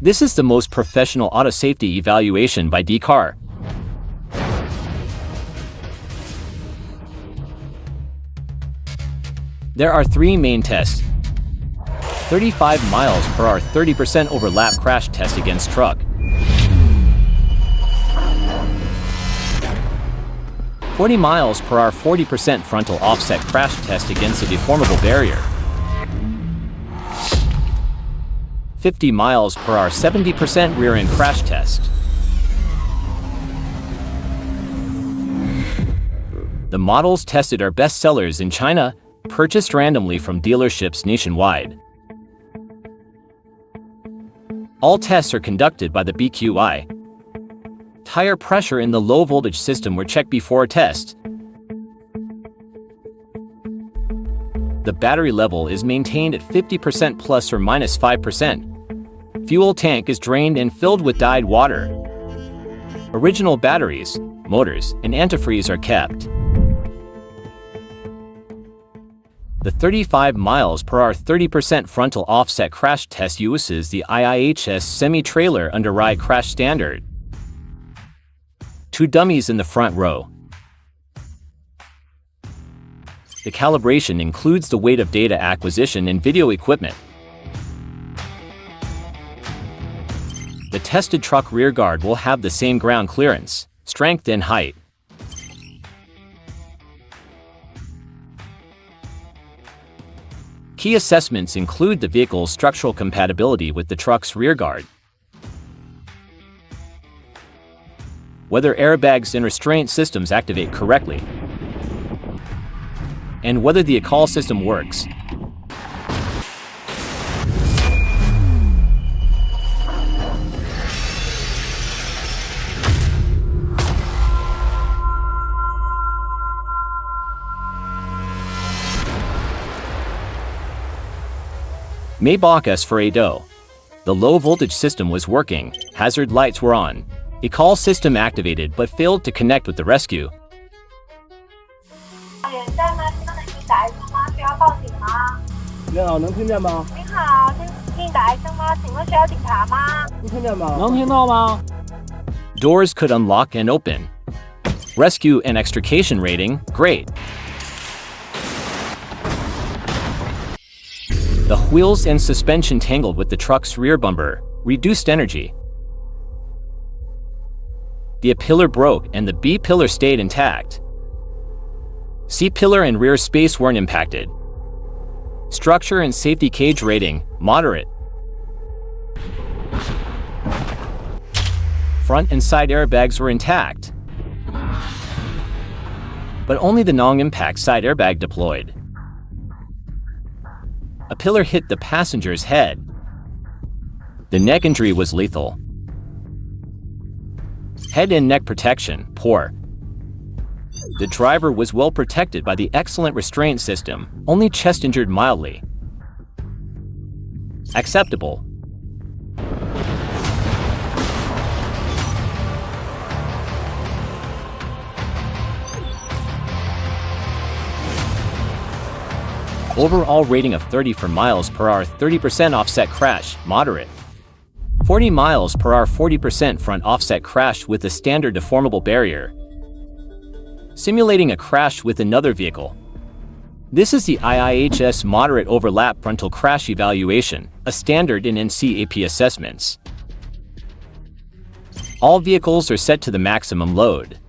This is the most professional auto safety evaluation by D-Car. There are three main tests. 35 miles per hour 30% overlap crash test against truck. 40 miles per hour 40% frontal offset crash test against a deformable barrier. 50 miles per hour 70% rear end crash test. The models tested are best sellers in China, purchased randomly from dealerships nationwide. All tests are conducted by the BQI. Tire pressure in the low voltage system were checked before a test. The battery level is maintained at 50% plus or minus 5%. Fuel tank is drained and filled with dyed water. Original batteries, motors, and antifreeze are kept. The 35 miles per hour 30% frontal offset crash test uses the IIHS semi-trailer under ride crash standard. 2 dummies in the front row. The calibration includes the weight of data acquisition and video equipment. The tested truck rear guard will have the same ground clearance, strength and height. Key assessments include the vehicle's structural compatibility with the truck's rear guard, whether airbags and restraint systems activate correctly, and whether the ACAL system works. Maybach S for ADO. The low voltage system was working, hazard lights were on. ACAL system activated but failed to connect with the rescue. 你好，能听见吗？你好，请打一声吗？请问需要警察吗？能听见吗？能听到吗？ Doors could unlock and open. Rescue and extrication rating, great. The wheels and suspension tangled with the truck's rear bumper, reduced energy. The A-pillar broke and the B-pillar stayed intact. C-pillar and rear space weren't impacted. Structure and safety cage rating, moderate. Front and side airbags were intact, but only the non-impact side airbag deployed. A pillar hit the passenger's head. The neck injury was lethal. Head and neck protection, poor. The driver was well protected by the excellent restraint system, only chest injured mildly. Acceptable. Overall rating of 30 for miles per hour 30% offset crash, moderate. 40 miles per hour 40% front offset crash with a standard deformable barrier. Simulating a crash with another vehicle. This is the IIHS moderate overlap frontal crash evaluation, a standard in NCAP assessments. All vehicles are set to the maximum load.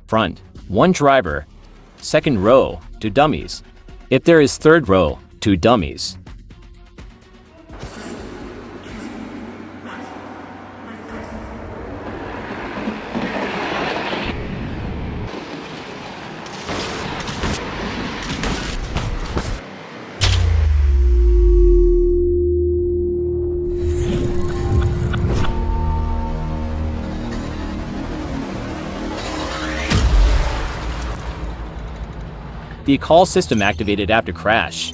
Front, 1 driver. Second row, 2 dummies. If there is third row, 2 dummies. The call system activated after crash.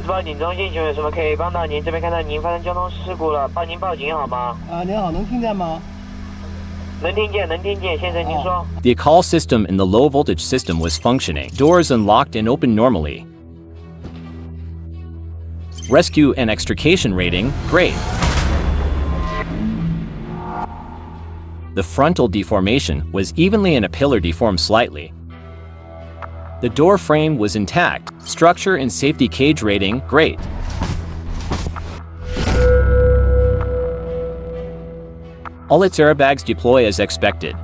报警中心，请问有什么可以帮到您？这边看到您发生交通事故了，帮您报警好吗？您好，能听见吗？能听见，能听见，先生您说。The call system in the low voltage system was functioning. Doors unlocked and opened normally. Rescue and extrication rating, great. The frontal deformation was evenly and a pillar deformed slightly. The door frame was intact. Structure and safety cage rating, great. All its airbags deploy as expected.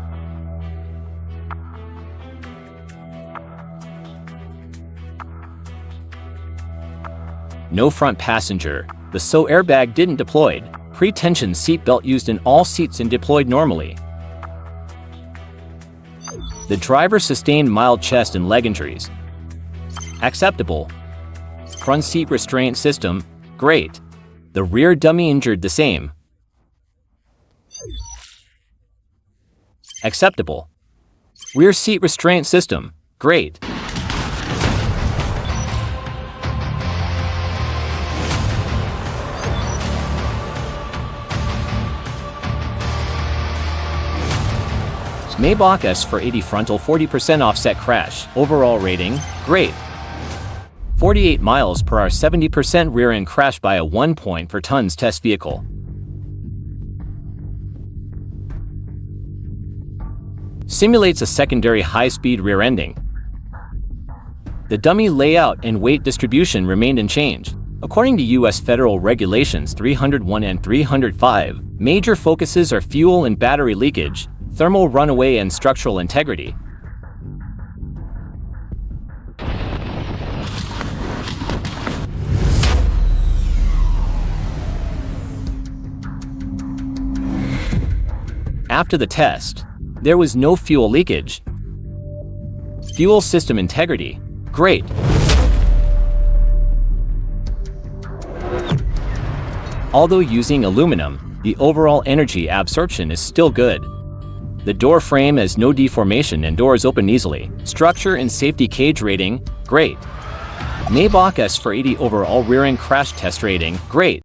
No front passenger. The SO airbag didn't deploy. Pre-tension seat belt used in all seats and deployed normally. The driver sustained mild chest and leg injuries. Acceptable. Front seat restraint system, great. The rear dummy injured the same. Acceptable. Rear seat restraint system, great. Maybach S for 80 frontal 40% offset crash. Overall rating, great. 48 miles per hour 70% rear end crash by a 1 point per tons test vehicle. Simulates a secondary high-speed rear ending. The dummy layout and weight distribution remained unchanged. According to U.S. Federal Regulations 301 and 305, major focuses are fuel and battery leakage, thermal runaway and structural integrity. After the test, there was no fuel leakage. Fuel system integrity, great. Although using aluminum, the overall energy absorption is still good. The door frame has no deformation and doors open easily. Structure and safety cage rating, great. Maybach S for 80 overall rear end crash test rating, great.